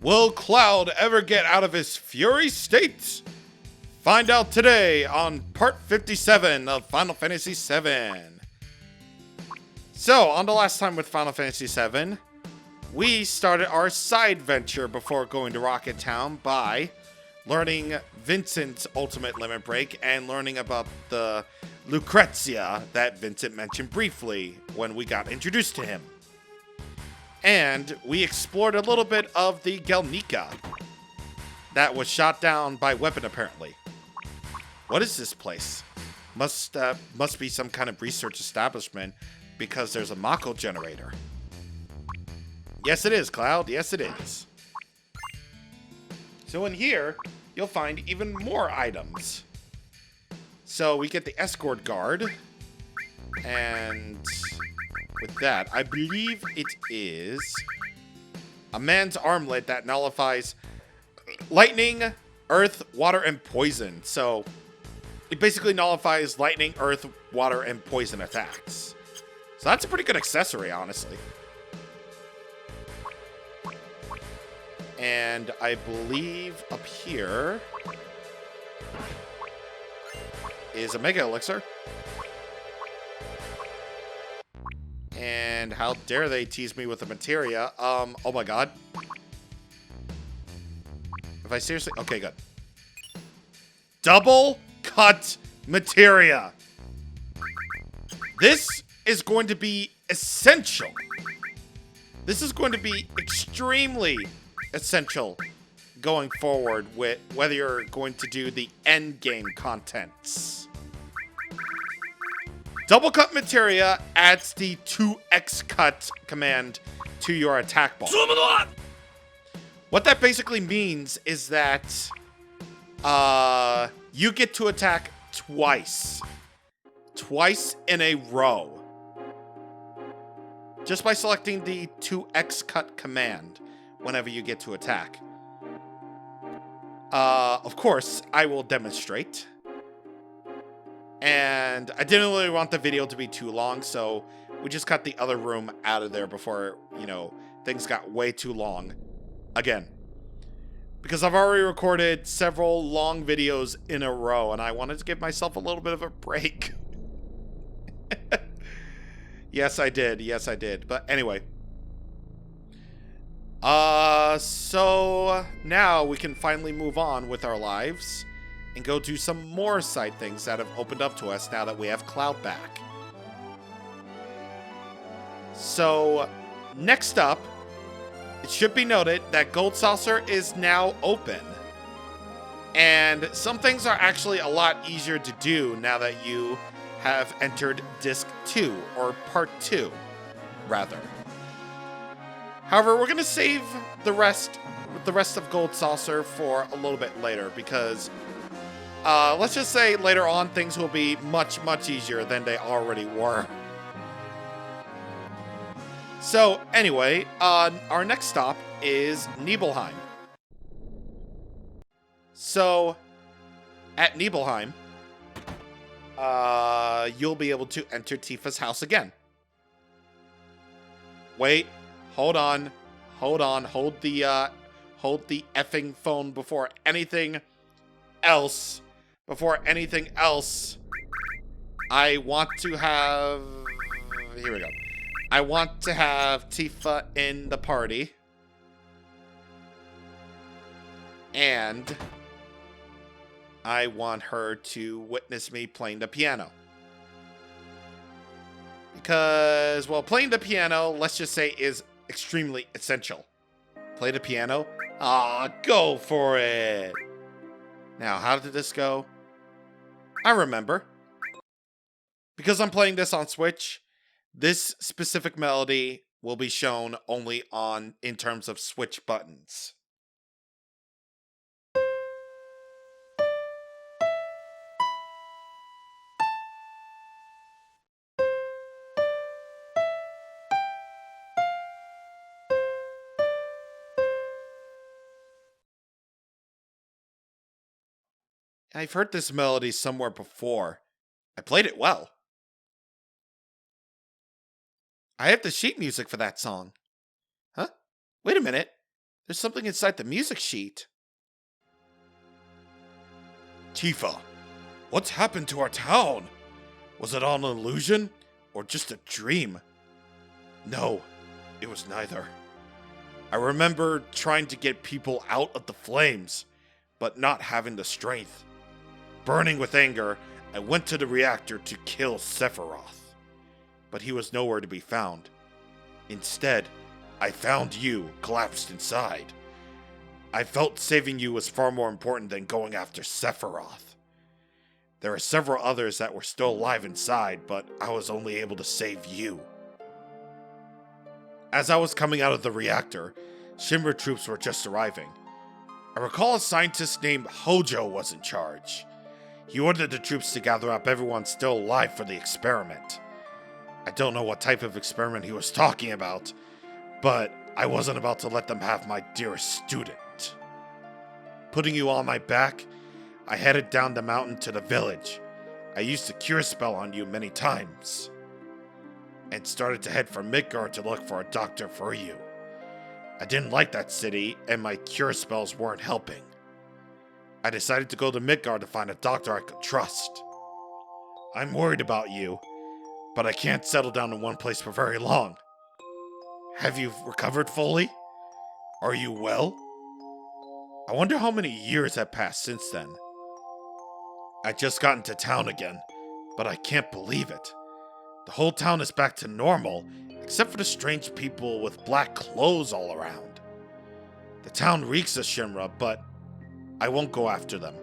Will Cloud ever get out of his fury state? Find out today on part 57 of Final Fantasy VII. So, on the last time with Final Fantasy VII, we started our side venture before going to Rocket Town by learning Vincent's ultimate limit break and learning about the Lucrezia that Vincent mentioned briefly when we got introduced to him. And we explored a little bit of the Gelnika that was shot down by weapon, apparently. What is this place? Must be some kind of research establishment because there's a Mako generator. Yes, it is, Cloud. Yes, it is. So in here, you'll find even more items. So we get the escort guard, and with that, I believe it is a man's armlet that nullifies lightning, earth, water, and poison. So it basically nullifies lightning, earth, water, and poison attacks. So that's a pretty good accessory, honestly. And I believe up here is a Mega Elixir. And how dare they tease me with the materia? Oh my god. If I seriously... Okay, good. Double cut materia. This is going to be essential. This is going to be extremely essential going forward with whether you're going to do the end game contents. Double cut materia adds the 2x cut command to your attack bar. What that basically means is that you get to attack twice. Twice in a row. Just by selecting the 2x cut command whenever you get to attack. Of course, I will demonstrate. And I didn't really want the video to be too long, so we just cut the other room out of there before, you know, things got way too long. Again. Because I've already recorded several long videos in a row, and I wanted to give myself a little bit of a break. Yes, I did. Yes, I did. But anyway. So now we can finally move on with our lives and go do some more side things that have opened up to us now that we have Cloud back. So, next up, it should be noted that Gold Saucer is now open. And some things are actually a lot easier to do now that you have entered Disc 2, or Part 2, rather. However, we're going to save the rest of Gold Saucer for a little bit later, because let's just say later on things will be much, much easier than they already were. So, anyway, our next stop is Nibelheim. So, at Nibelheim, you'll be able to enter Tifa's house again. Wait, hold on, hold the effing phone before anything else. Before anything else, I want to have... Here we go. I want to have Tifa in the party. And I want her to witness me playing the piano. Because, well, playing the piano, let's just say, is extremely essential. Play the piano? Ah, go for it! Now, how did this go? I remember. Because I'm playing this on Switch, this specific melody will be shown only in terms of Switch buttons. I've heard this melody somewhere before. I played it well. I have the sheet music for that song. Huh? Wait a minute. There's something inside the music sheet. Tifa, what's happened to our town? Was it all an illusion? Or just a dream? No, it was neither. I remember trying to get people out of the flames, but not having the strength. Burning with anger, I went to the reactor to kill Sephiroth. But he was nowhere to be found. Instead, I found you collapsed inside. I felt saving you was far more important than going after Sephiroth. There are several others that were still alive inside, but I was only able to save you. As I was coming out of the reactor, Shinra troops were just arriving. I recall a scientist named Hojo was in charge. He ordered the troops to gather up everyone still alive for the experiment. I don't know what type of experiment he was talking about, but I wasn't about to let them have my dearest student. Putting you on my back, I headed down the mountain to the village. I used the cure spell on you many times, and started to head for Midgard to look for a doctor for you. I didn't like that city, and my cure spells weren't helping. I decided to go to Midgard to find a doctor I could trust. I'm worried about you, but I can't settle down in one place for very long. Have you recovered fully? Are you well? I wonder how many years have passed since then. I just got into town again, but I can't believe it. The whole town is back to normal, except for the strange people with black clothes all around. The town reeks of Shinra, but I won't go after them.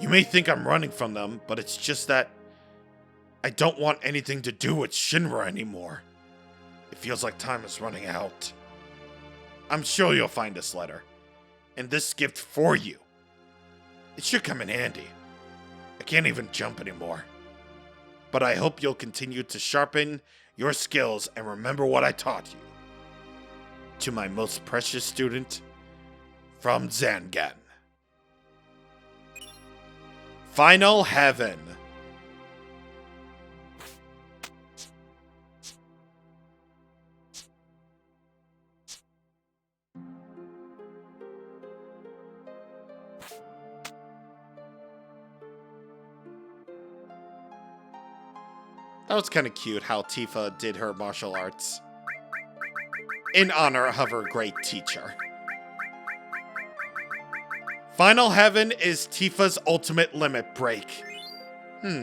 You may think I'm running from them, but it's just that I don't want anything to do with Shinra anymore. It feels like time is running out. I'm sure you'll find this letter, and this gift for you. It should come in handy. I can't even jump anymore. But I hope you'll continue to sharpen your skills and remember what I taught you. To my most precious student, from Zangan. Final Heaven. That was kind of cute how Tifa did her martial arts in honor of her great teacher. Final Heaven is Tifa's ultimate limit break.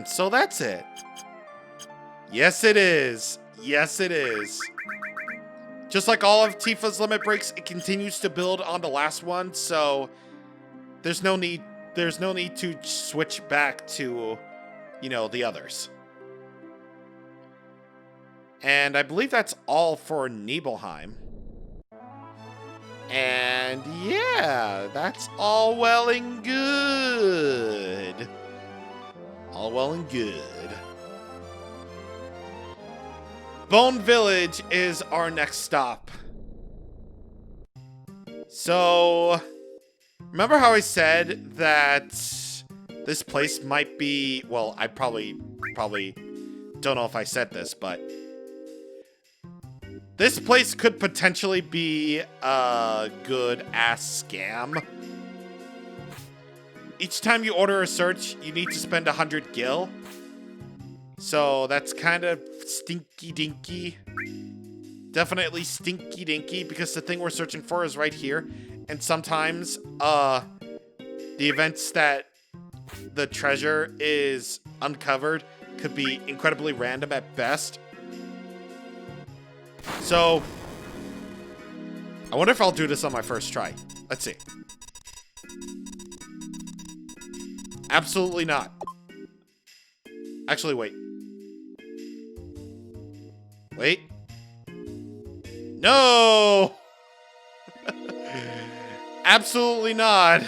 So that's it. Yes, it is. Yes, it is. Just like all of Tifa's limit breaks, it continues to build on the last one, so there's no need to switch back to, the others. And I believe that's all for Nibelheim. And yeah, that's all well and good. All well and good. Bone Village is our next stop. So, remember how I said that this place might be, well, I probably don't know if I said this, but this place could potentially be a good-ass scam. Each time you order a search, you need to spend 100 gil. So that's kind of stinky-dinky. Definitely stinky-dinky, because the thing we're searching for is right here. And sometimes, the events that the treasure is uncovered could be incredibly random at best. So, I wonder if I'll do this on my first try. Let's see. Absolutely not. Actually, wait. Wait. No! Absolutely not.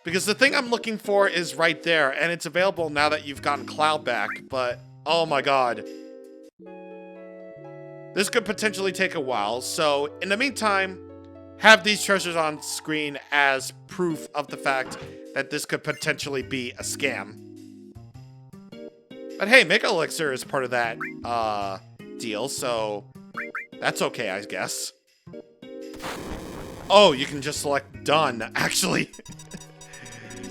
Because the thing I'm looking for is right there, and it's available now that you've gotten Cloud back, but oh my god. This could potentially take a while, so in the meantime, have these treasures on screen as proof of the fact that this could potentially be a scam. But hey, Mega Elixir is part of that deal, so that's okay, I guess. Oh, you can just select done, actually.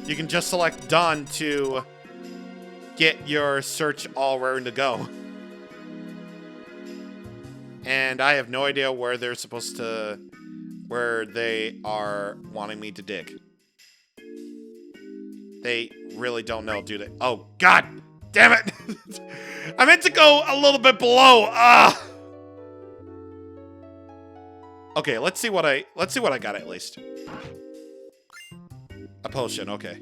You can just select done to get your search all raring to go. And I have no idea where they're supposed to... where they are wanting me to dig. They really don't know, do they? Oh, God damn it! I meant to go a little bit below. Ah. Okay, let's see what I got at least. A potion, okay.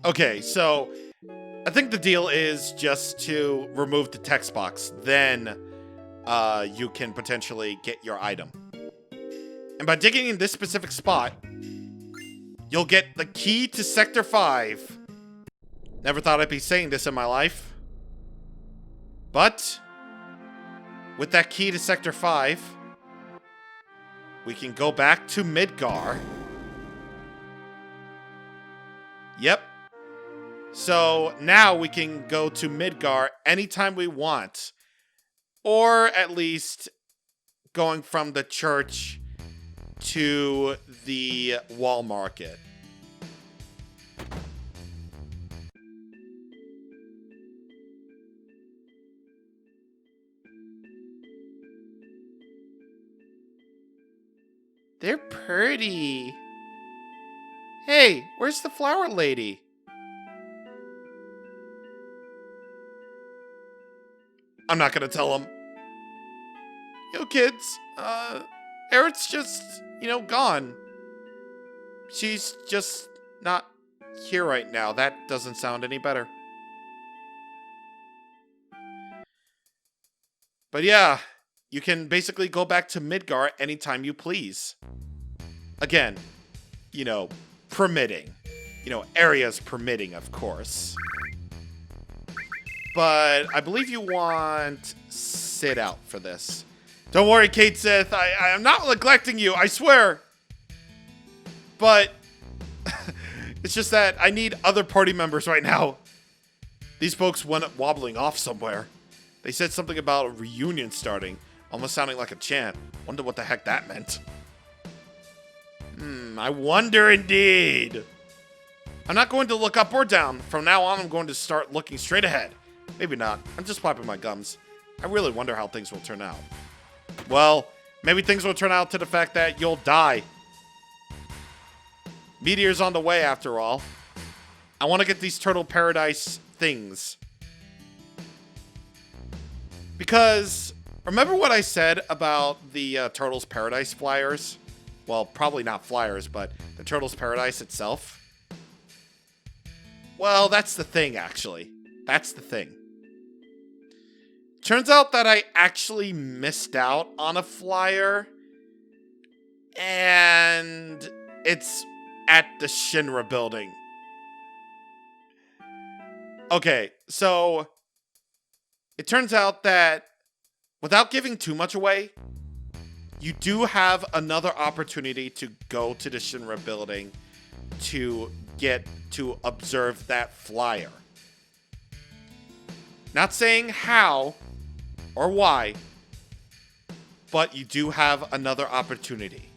Okay, so I think the deal is just to remove the text box. Then you can potentially get your item. And by digging in this specific spot, you'll get the key to Sector 5. Never thought I'd be saying this in my life. But with that key to Sector 5, we can go back to Midgar. Yep. So now we can go to Midgar anytime we want. Or at least going from the church to the wall market. They're pretty. Hey, where's the flower lady? I'm not gonna tell him. Yo, kids, Eric's just, gone. She's just not here right now. That doesn't sound any better. But yeah, you can basically go back to Midgar anytime you please. Again, permitting. Areas permitting, of course. But I believe you want sit out for this. Don't worry, Kate Sith. I am not neglecting you, I swear. But it's just that I need other party members right now. These folks went up wobbling off somewhere. They said something about a reunion starting, almost sounding like a chant. Wonder what the heck that meant. I wonder indeed. I'm not going to look up or down. From now on, I'm going to start looking straight ahead. Maybe not. I'm just wiping my gums. I really wonder how things will turn out. Well, maybe things will turn out to the fact that you'll die. Meteor's on the way, after all. I want to get these Turtle Paradise things. Because, remember what I said about the Turtles Paradise flyers? Well, probably not flyers, but the Turtles Paradise itself. Well, that's the thing, actually. That's the thing. Turns out that I actually missed out on a flyer. And it's at the Shinra building. Okay, so it turns out that without giving too much away, you do have another opportunity to go to the Shinra building to get to observe that flyer. Not saying how or why, but you do have another opportunity.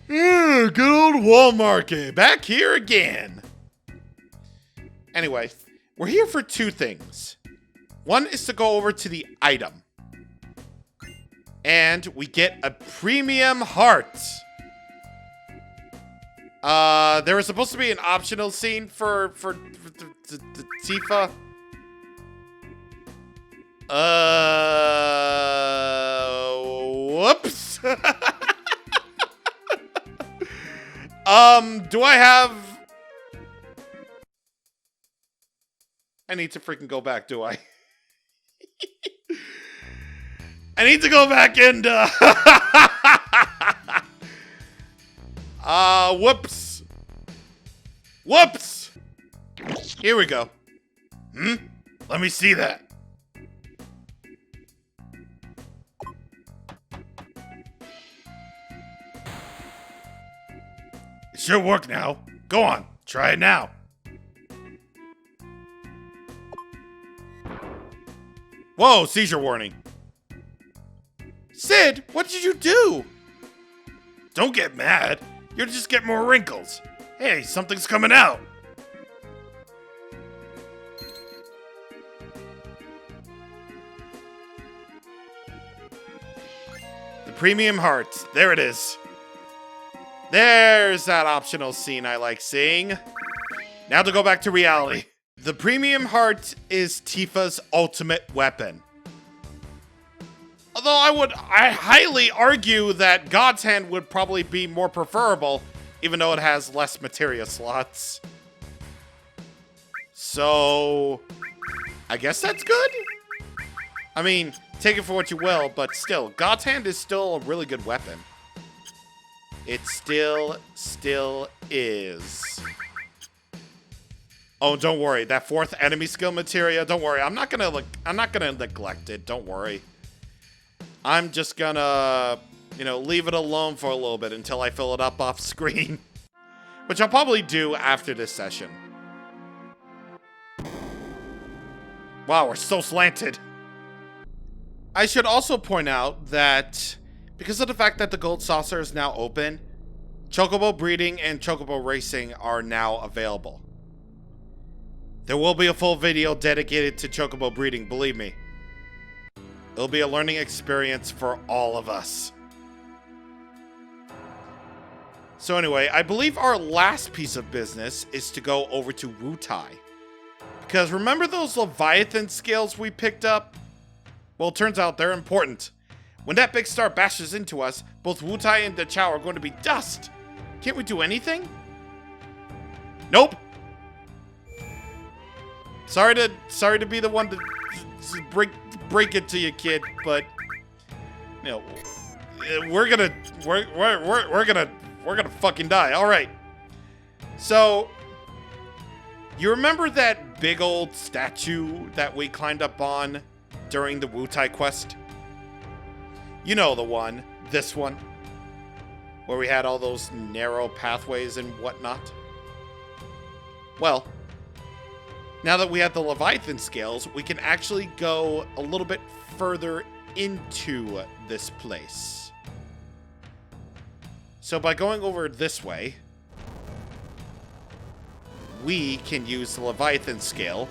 Good old wall market, back here again. Anyway, we're here for two things. One is to go over to the item. And we get a premium heart. There was supposed to be an optional scene for Tifa. Whoops. Do I have... I need to freaking go back, do I? I need to go back and, whoops. Whoops! Here we go. Let me see that. It should work now. Go on, try it now. Whoa, seizure warning. Sid, what did you do? Don't get mad. You'll just get more wrinkles. Hey, something's coming out. The premium heart. There it is. There's that optional scene I like seeing. Now to go back to reality. The premium heart is Tifa's ultimate weapon. Although I highly argue that God's Hand would probably be more preferable, even though it has less materia slots. So, I guess that's good? I mean, take it for what you will, but still, God's Hand is still a really good weapon. It still is. Oh, don't worry. That 4th enemy skill materia, don't worry. I'm not gonna neglect it. Don't worry. I'm just gonna, leave it alone for a little bit until I fill it up off screen. Which I'll probably do after this session. Wow, we're so slanted. I should also point out that because of the fact that the Gold Saucer is now open, Chocobo breeding and Chocobo racing are now available. There will be a full video dedicated to Chocobo breeding, believe me. It'll be a learning experience for all of us. So anyway, I believe our last piece of business is to go over to Wutai. Because remember those Leviathan scales we picked up? Well, it turns out they're important. When that big star bashes into us, both Wutai and Dachao are going to be dust. Can't we do anything? Nope. Sorry to be the one to break it to you, kid, but we're gonna fucking die. All right. So, you remember that big old statue that we climbed up on during the Wutai quest? You know the one, this one, where we had all those narrow pathways and whatnot. Well, now that we have the Leviathan scales, we can actually go a little bit further into this place. So by going over this way, we can use the Leviathan scale.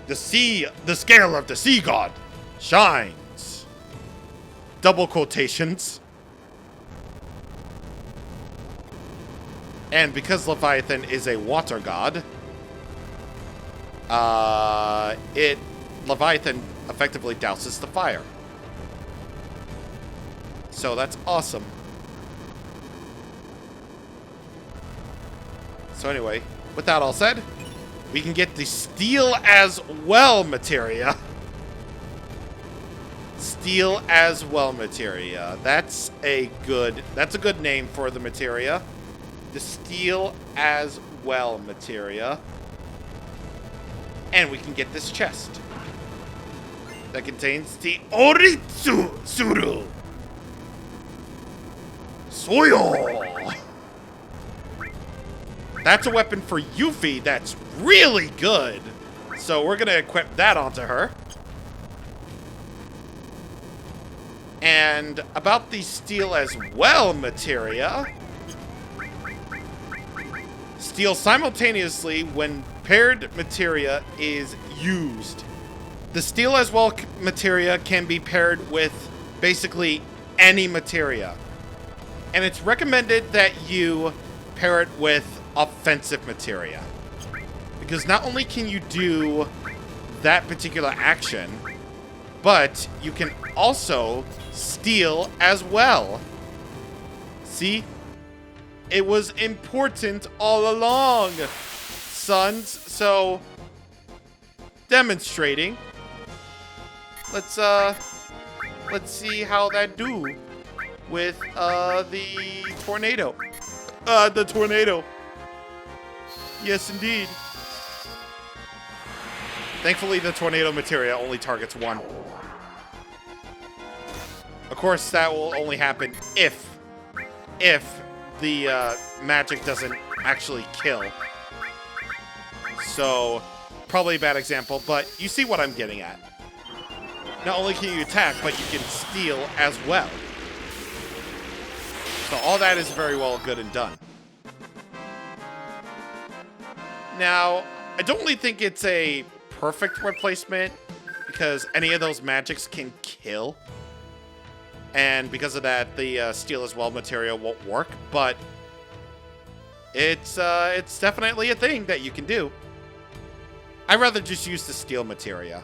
The scale of the sea god shines. Double quotations. And because Leviathan is a water god, Leviathan effectively douses the fire. So that's awesome. So anyway, with that all said, we can get the Steel as Well materia. Steel as Well materia. That's a good name for the materia. The Steel as Well materia. And we can get this chest that contains the Oritsuru Soil. That's a weapon for Yuffie that's really good. So we're gonna equip that onto her. And about the Steel as Well materia, steel simultaneously when paired materia is used. The Steel as Well materia can be paired with basically any materia. And it's recommended that you pair it with offensive materia. Because not only can you do that particular action, but you can also steal as well. See? It was important all along, sons. So, demonstrating. Let's see how that do with the tornado. The tornado. Yes, indeed. Thankfully, the tornado materia only targets one. Of course, that will only happen if the magic doesn't actually kill. So, probably a bad example, but you see what I'm getting at. Not only can you attack, but you can steal as well. So all that is very well good and done. Now, I don't really think it's a perfect replacement because any of those magics can kill. And because of that, the steel as well material won't work, but it's definitely a thing that you can do. I'd rather just use the steel materia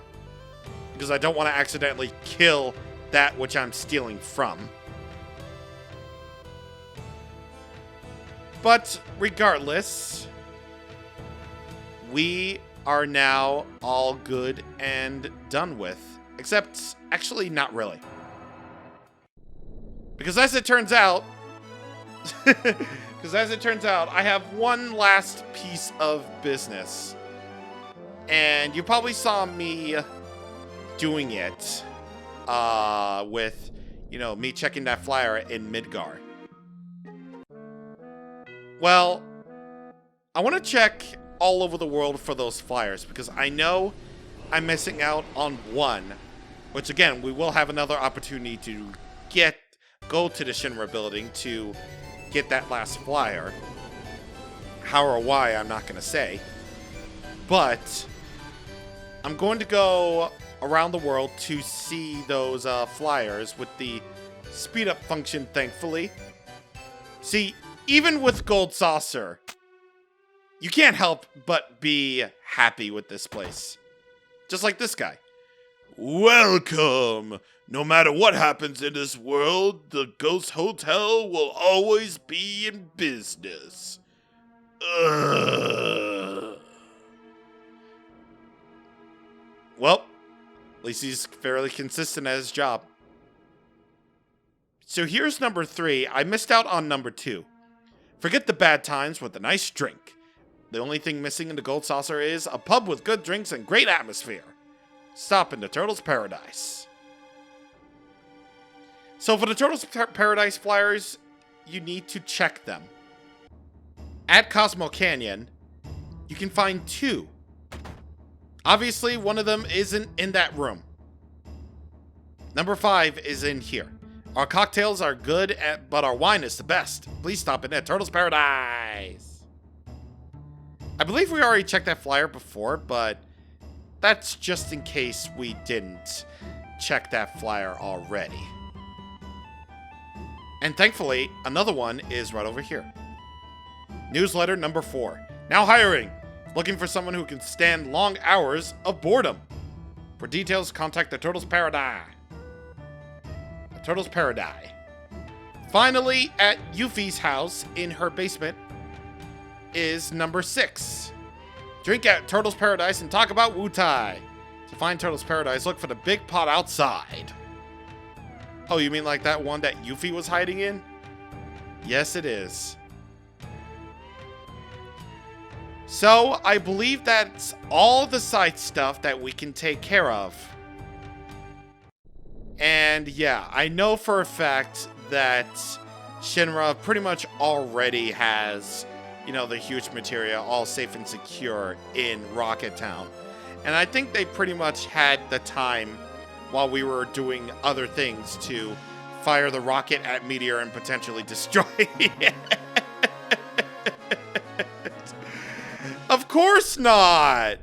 because I don't want to accidentally kill that which I'm stealing from. But regardless, we are now all good and done with. Except, actually, not really. Because as it turns out, I have one last piece of business. And you probably saw me doing it with, you know, me checking that flyer in Midgar. Well, I want to check all over the world for those flyers because I know I'm missing out on one, which again, we will have another opportunity to go to the Shinra building to get that last flyer. How or why, I'm not going to say. But I'm going to go around the world to see those flyers with the speed up function, thankfully. See, even with Gold Saucer, you can't help but be happy with this place. Just like this guy. Welcome! No matter what happens in this world, the Ghost Hotel will always be in business. Well, at least he's fairly consistent at his job. So here's number 3. I missed out on number 2. Forget the bad times with a nice drink. The only thing missing in the Gold Saucer is a pub with good drinks and great atmosphere. Stop in the Turtles Paradise. So for the Turtles Paradise flyers, you need to check them. At Cosmo Canyon, you can find 2. Obviously, one of them isn't in that room. Number 5 is in here. Our cocktails are good, but our wine is the best. Please stop in at Turtles Paradise. I believe we already checked that flyer before, but that's just in case we didn't check that flyer already. And thankfully, another one is right over here. Newsletter number 4. Now hiring. Looking for someone who can stand long hours of boredom. For details, contact the Turtles Paradise. The Turtles Paradise. Finally, at Yuffie's house in her basement is number 6. Drink at Turtles Paradise and talk about Wutai. To find Turtles Paradise, look for the big pot outside. Oh, you mean like that one that Yuffie was hiding in? Yes, it is. So, I believe that's all the side stuff that we can take care of. And yeah, I know for a fact that Shinra pretty much already has, you know, the huge materia all safe and secure in Rocket Town. And I think they pretty much had the time while we were doing other things to fire the rocket at Meteor and potentially destroy it. Of course not!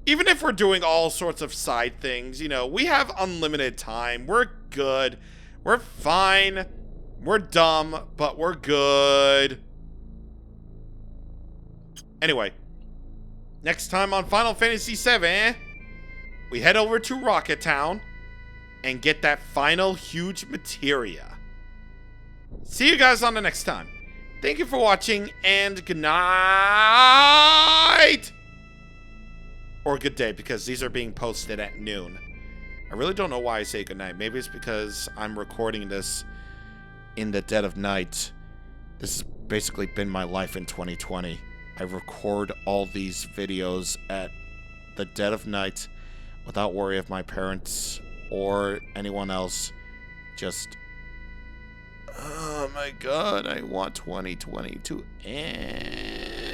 Even if we're doing all sorts of side things, you know, we have unlimited time. We're good. We're fine. We're dumb, but we're good. Anyway, next time on Final Fantasy VII, we head over to Rocket Town and get that final huge materia. See you guys on the next time. Thank you for watching, and good night! Or good day, because these are being posted at noon. I really don't know why I say good night. Maybe it's because I'm recording this in the dead of night. This has basically been my life in 2020. I record all these videos at the dead of night without worry of my parents or anyone else. Just... oh my god, I want 2020 to end.